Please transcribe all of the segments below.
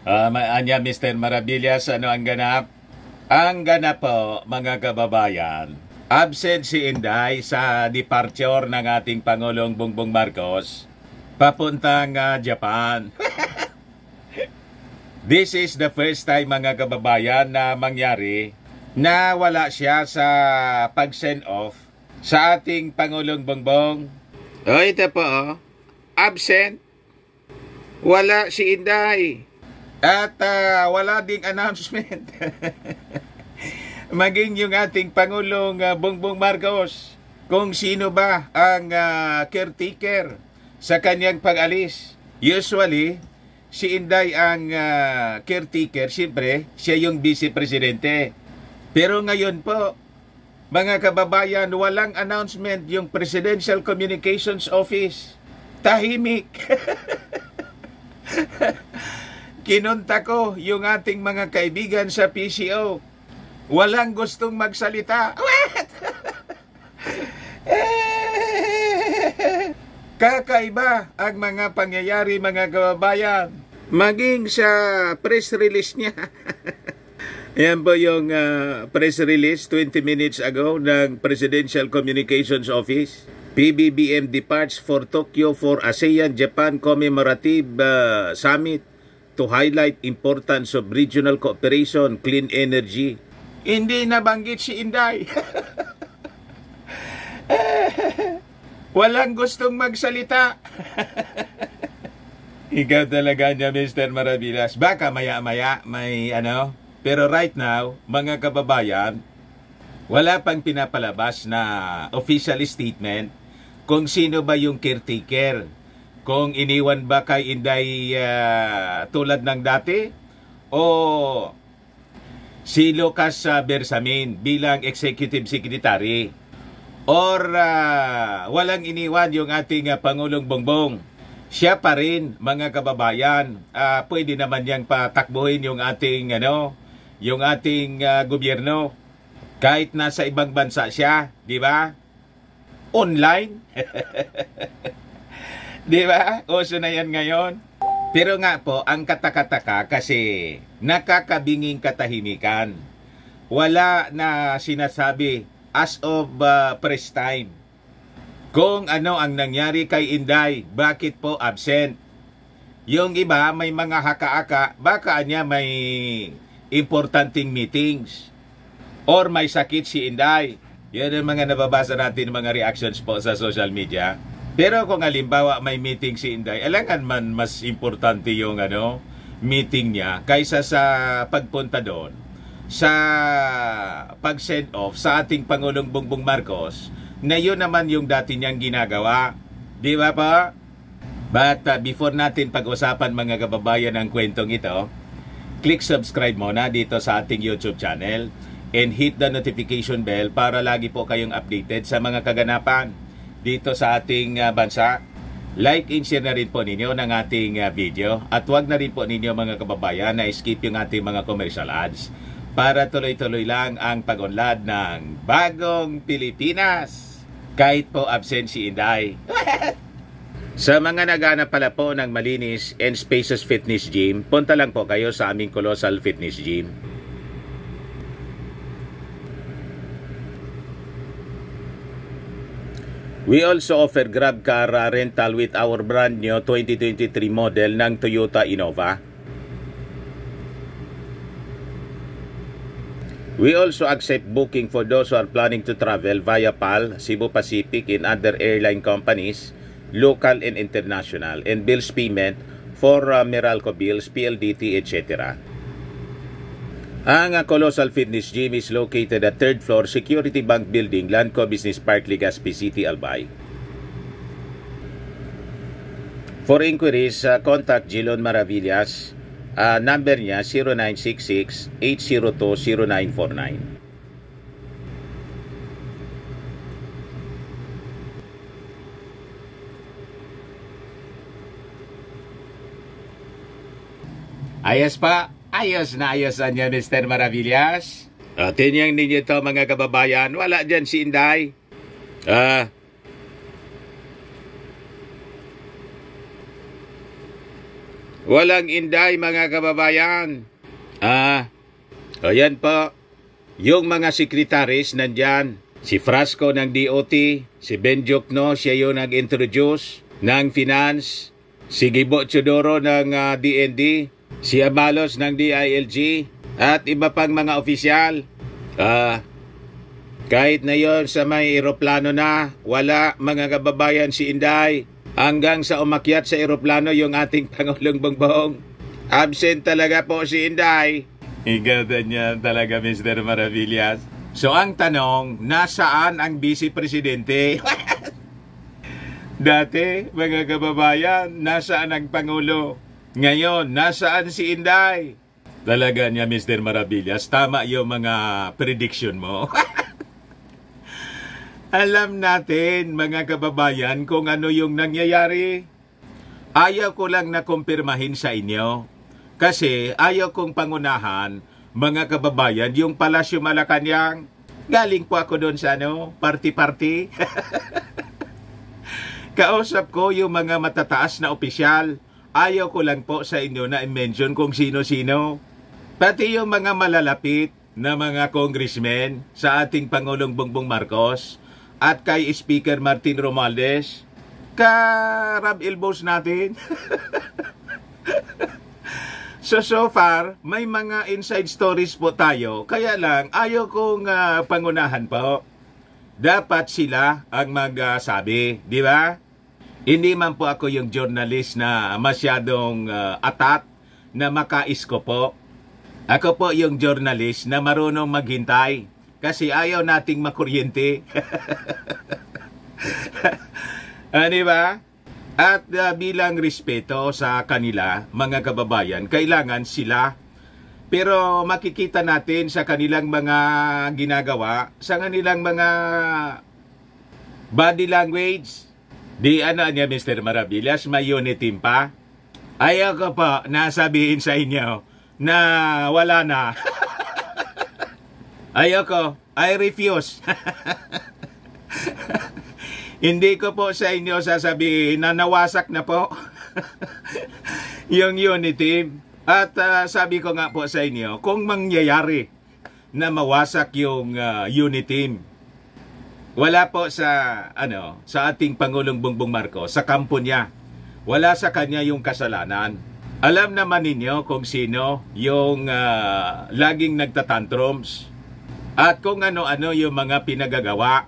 Anya Mr. Maravillas, ano ang ganap? Ang ganap po, mga kababayan, absent si Inday sa departure ng ating Pangulong Bongbong Marcos papuntang Japan. This is the first time, mga kababayan, na mangyari na wala siya sa pag-send off sa ating Pangulong Bongbong. Ito po, absent. Wala si Inday. At wala ding announcement. Maging yung ating Pangulong Bongbong Marcos kung sino ba ang caretaker sa kanyang pag-alis. Usually, si Inday ang caretaker. Siyempre, siya yung vice-presidente. Pero ngayon po, mga kababayan, walang announcement yung Presidential Communications Office. Tahimik. Kinunta ko yung ating mga kaibigan sa PCO. Walang gustong magsalita. Kakaiba ang mga pangyayari, mga kababayan. Maging sa press release niya. Yan po yung press release 20 minutes ago ng Presidential Communications Office. PBBM departs for Tokyo for ASEAN-Japan Commemorative Summit to highlight importance of regional cooperation, clean energy. Hindi nabanggit si Inday. Walang gustong magsalita. Ikaw talaga niya, Mr. Maravillas. Baka maya-maya may ano. Pero right now, mga kababayan, wala pang pinapalabas na official statement kung sino ba yung caretaker. Kung iniwan ba kay Inday tulad ng dati o si Lucas Bersamin bilang executive secretary or walang iniwan yung ating Pangulong Bongbong. Siya pa rin, mga kababayan. Pwede naman niyang patakbuhin yung ating gobyerno kahit nasa ibang bansa siya, di ba? Online. Di ba? Uso na yan ngayon. Pero nga po, ang katakataka kasi nakakabinging katahimikan. Wala na sinasabi as of press time. Kung ano ang nangyari kay Inday, bakit po absent? Yung iba, may mga haka-aka, baka niya may importanting meetings. Or may sakit si Inday. Yan ang mga nababasa natin, mga reactions po sa social media. Pero kung halimbawa may meeting si Inday, alangan man mas importante yung meeting niya kaysa sa pagpunta doon sa pag-send off sa ating Pangulong Bongbong Marcos na yun naman yung dati niyang ginagawa. Di ba pa? But before natin pag-usapan, mga kababayan, ang kwentong ito, click subscribe muna dito sa ating YouTube channel and hit the notification bell para lagi po kayong updated sa mga kaganapan dito sa ating bansa. Like and share na rin po ninyo ng ating video. At huwag na rin po ninyo, mga kababayan, na skip yung ating mga commercial ads para tuloy-tuloy lang ang pag-unlad ng Bagong Pilipinas. Kahit po absent si Inday. Sa mga naghahanap pala po ng malinis and spacious fitness gym, punta lang po kayo sa aming Colossal Fitness Gym. We also offer grab car rental with our brand new 2023 model ng Toyota Innova. We also accept booking for those who are planning to travel via PAL, Cebu Pacific, and other airline companies, local and international, and bills payment for Meralco bills, PLDT, etc. Ang Colossal Fitness Gym is located at 3rd floor Security Bank Building, Lanco Business Park, Legazpi City, Albay. For inquiries, contact Jilon Maravillas. Number niya 0966-802-0949. Ayos pa. Ayos na niya, Mr. Maravillas. Tinyang ninyo ito, mga kababayan. Wala dyan si Inday. Walang Inday, mga kababayan. Ayan po. Yung mga sekretaris nandyan. Si Frasco ng DOT, si Ben Jokno, siya yung nag-introduce ng finance. Si Gibo Chodoro ng DND, si Abalos ng DILG, at iba pang mga opisyal. Kahit na yon sa may eroplano na, wala, mga kababayan, si Inday. Hanggang sa umakyat sa eroplano yung ating Pangulong Bongbong. Absent talaga po si Inday. Ikaw niya talaga, Mr. Maravillas. So ang tanong, nasaan ang Vice Presidente? Dati, mga kababayan, nasaan ang Pangulo? Ngayon, nasaan si Inday? Talaga niya, Mr. Maravillas, tama yung mga prediction mo. Alam natin, mga kababayan, kung ano yung nangyayari. Ayaw ko lang na kumpirmahin sa inyo. Kasi ayaw kong pangunahan, mga kababayan, yung Palasyo Malacanang. Galing po ako doon sa party-party. Kausap ko yung mga matataas na opisyal. Ayaw ko lang po sa inyo na i-mention kung sino-sino. Pati yung mga malalapit na mga congressmen sa ating Pangulong Bongbong Marcos at kay Speaker Martin Romualdez, ka-rub elbows natin. So far, may mga inside stories po tayo. Kaya lang, ayaw kong pangunahan po. Dapat sila ang magsabi, di ba? Hindi man po ako yung journalist na masyadong atat na makaisko po. Ako po yung journalist na marunong maghintay. Kasi ayaw nating makuryente. Di ba? At bilang respeto sa kanila, mga kababayan, kailangan sila. Pero makikita natin sa kanilang mga ginagawa, sa kanilang mga body language. Di niya, Mr. Maravillas, may unit team pa. Ayaw ko po nasabihin sa inyo na wala na. Ayoko, I refuse. Hindi ko po sa inyo sasabihin na nawasak na po yung unit team. At sabi ko nga po sa inyo, kung mangyayari na mawasak yung unit team, wala po sa ating Pangulong Bongbong Marcos, sa kampo niya. Wala sa kanya yung kasalanan. Alam naman ninyo kung sino yung laging nagtatantrums. At kung ano-ano yung mga pinagagawa.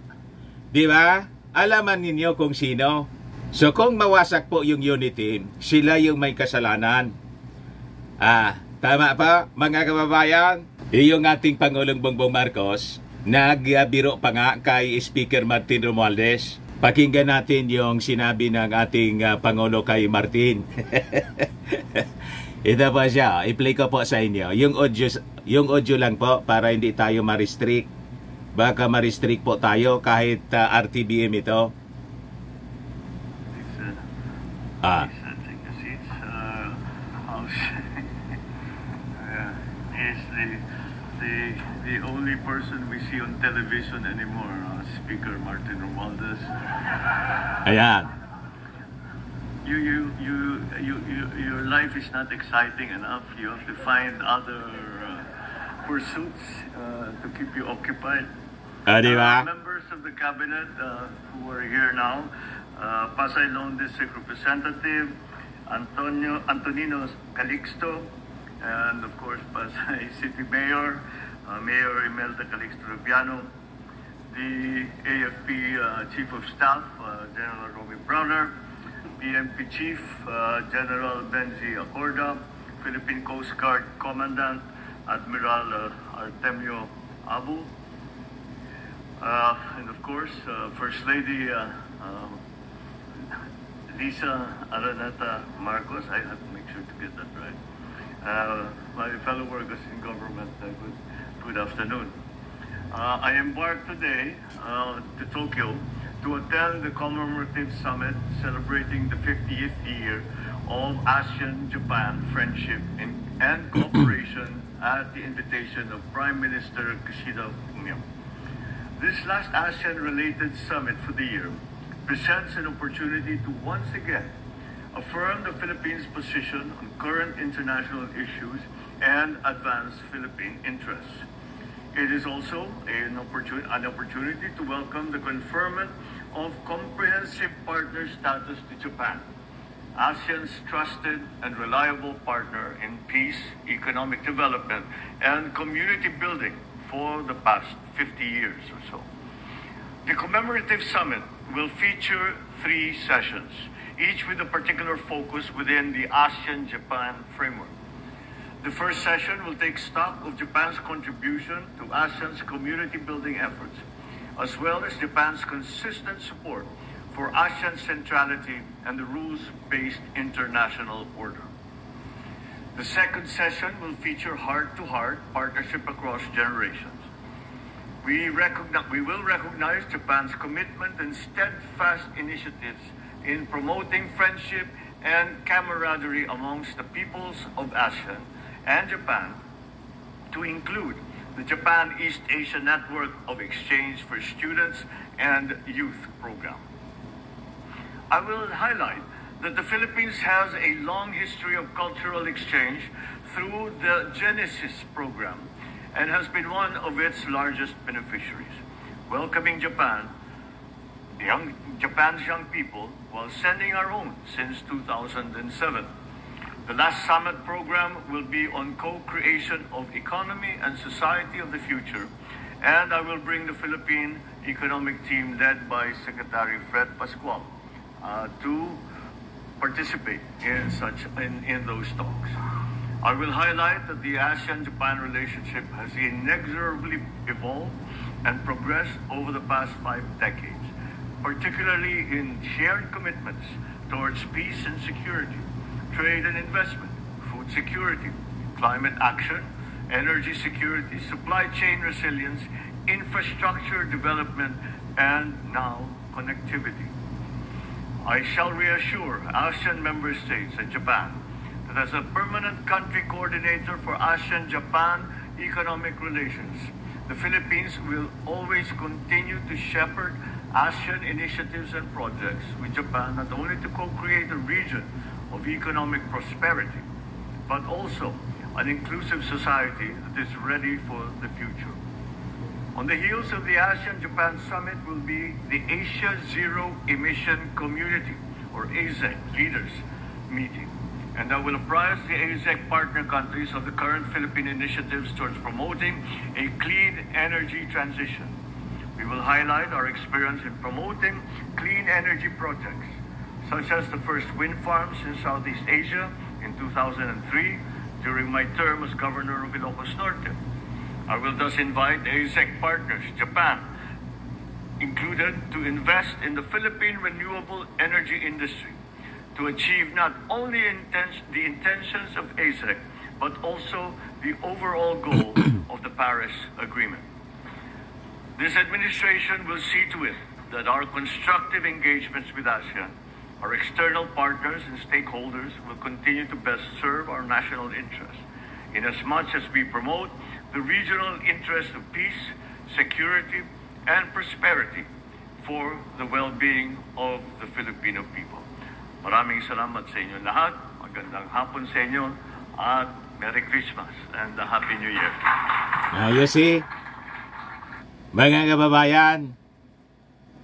Di ba? Alaman ninyo kung sino. So kung mawasak po yung unit team, sila yung may kasalanan. Tama pa, mga kababayan? Yung ating Pangulong Bongbong Marcos, nagbiro pa nga kay Speaker Martin Romualdez. Pakinggan natin yung sinabi ng ating Pangulo kay Martin. Ito po siya. I-play ko po sa inyo. Yung audio lang po para hindi tayo ma-restrict. Baka ma-restrict po tayo kahit RTBM ito. He's the only person we see on television anymore, Speaker Martin Romualdez. Ayan. Your life is not exciting enough. You have to find other pursuits to keep you occupied. Diba? Members of the cabinet who are here now, Pasay Lone District Representative Antonino Calixto, and of course Pasay City Mayor, Mayor Imelda Calixto Rubiano, the AFP Chief of Staff, General Romy Browner, PNP Chief, General Benji Acorda, Philippine Coast Guard Commandant, Admiral Artemio Abu, and of course, First Lady Lisa Araneta Marcos. I have to make sure to get that right. My fellow workers in government, good afternoon. I embarked today to Tokyo to attend the commemorative summit celebrating the 50th year of ASEAN-Japan friendship and cooperation at the invitation of Prime Minister Kishida Fumio. This last ASEAN-related summit for the year presents an opportunity to once again affirm the Philippines' position on current international issues, and advance Philippine interests. It is also an opportunity to welcome the conferment of comprehensive partner status to Japan, ASEAN's trusted and reliable partner in peace, economic development, and community building for the past 50 years or so. The commemorative summit will feature 3 sessions, each with a particular focus within the ASEAN-Japan framework. The first session will take stock of Japan's contribution to ASEAN's community building efforts, as well as Japan's consistent support for ASEAN centrality and the rules-based international order. The second session will feature heart-to-heart partnership across generations. We will recognize Japan's commitment and steadfast initiatives in promoting friendship and camaraderie amongst the peoples of ASEAN and Japan, to include the Japan East Asia Network of Exchange for Students and Youth program. I will highlight that the Philippines has a long history of cultural exchange through the Genesis program and has been one of its largest beneficiaries, welcoming Japan's young people while sending our own since 2007. The last summit program will be on co-creation of economy and society of the future, and I will bring the Philippine economic team led by Secretary Fred Pascual to participate in those talks. I will highlight that the ASEAN-Japan relationship has inexorably evolved and progressed over the past 5 decades, particularly in shared commitments towards peace and security, trade and investment, food security, climate action, energy security, supply chain resilience, infrastructure development, and now connectivity. I shall reassure ASEAN member states and Japan that as a permanent country coordinator for ASEAN-Japan economic relations, the Philippines will always continue to shepherd ASEAN initiatives and projects with Japan, not only to co-create a region of economic prosperity, but also an inclusive society that is ready for the future. On the heels of the ASEAN-Japan Summit will be the Asia Zero Emission Community, or AZEC, leaders meeting. And I will apprise the AZEC partner countries of the current Philippine initiatives towards promoting a clean energy transition. We will highlight our experience in promoting clean energy projects, such as the first wind farms in Southeast Asia in 2003 during my term as Governor of Ilocos Norte. I will thus invite ASEC partners, Japan included, to invest in the Philippine renewable energy industry to achieve not only the intentions of ASEC, but also the overall goal of the Paris Agreement. This administration will see to it that our constructive engagements with ASEAN, our external partners and stakeholders, will continue to best serve our national interests, inasmuch as we promote the regional interests of peace, security, and prosperity for the well-being of the Filipino people. Maraming salamat sa inyo lahat. Magandang hapon sa inyo at Merry Christmas and a Happy New Year. Ayos mga kababayan,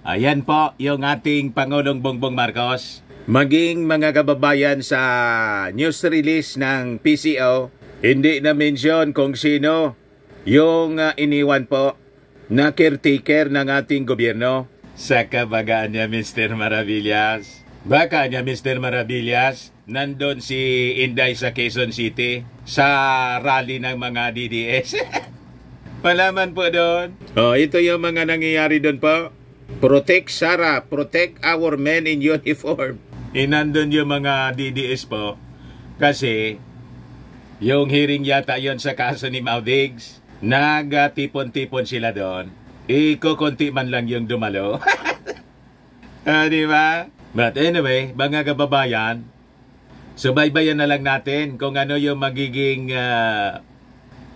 ayan po yung ating Pangulong Bongbong Marcos. Maging mga kababayan sa news release ng PCO, hindi na mention kung sino yung iniwan po na caretaker ng ating gobyerno. Sa kabagaan niya, Mr. Maravillas. Baka niya, Mr. Maravillas, nandun si Inday sa Quezon City sa rally ng mga DDS. Palaman po doon. Ito yung mga nangyayari doon po. Protect Sara, protect our men in uniform. Nandun yung mga DDS po. Kasi yung hearing yata yon sa kaso ni Maudigs, nagtipon-tipon sila doon. Kukunti man lang yung dumalo. Di ba? But anyway, mga kababayan, subaybayan na lang natin kung ano yung magiging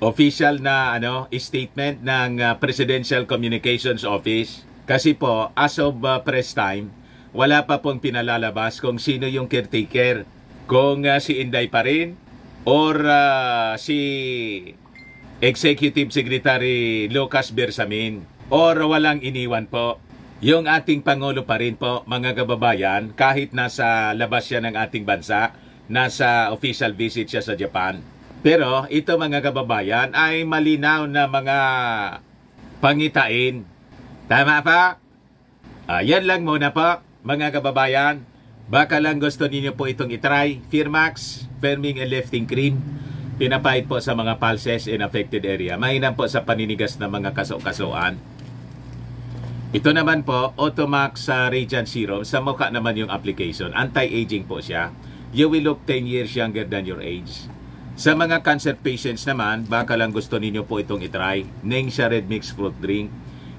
official na statement ng Presidential Communications Office. Kasi po, as of press time, wala pa pong pinalalabas kung sino yung caretaker. Kung si Inday pa rin or si Executive Secretary Lucas Bersamin or walang iniwan po. Yung ating Pangulo pa rin po, mga kababayan, kahit nasa labas siya ng ating bansa, nasa official visit siya sa Japan. Pero ito mga kababayan ay malinaw na mga pangitain. Tama pa? Yan lang muna po mga kababayan. Baka lang gusto ninyo po itong itry. Firmax, Firming and Lifting Cream. Pinapahid po sa mga pulses in affected area. Mainam po sa paninigas ng mga kaso-kasuan. Ito naman po, Automax Radiant Serum. Sa mukha naman yung application. Anti-aging po siya. You will look 10 years younger than your age. Sa mga cancer patients naman, baka lang gusto ninyo po itong itry. Ningxia Red Mix Fruit Drink.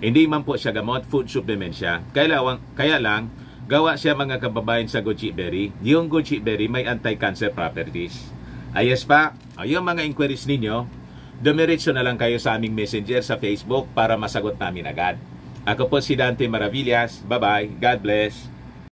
Hindi man po siya gamot, food supplement siya. Kaya lang, gawa siya mga kababayan sa goji berry. Yung goji berry may anti-cancer properties. Ayos pa, yung mga inquiries ninyo, dumiretso na lang kayo sa aming messenger sa Facebook para masagot namin agad. Ako po si Dante Maravillas. Bye-bye. God bless.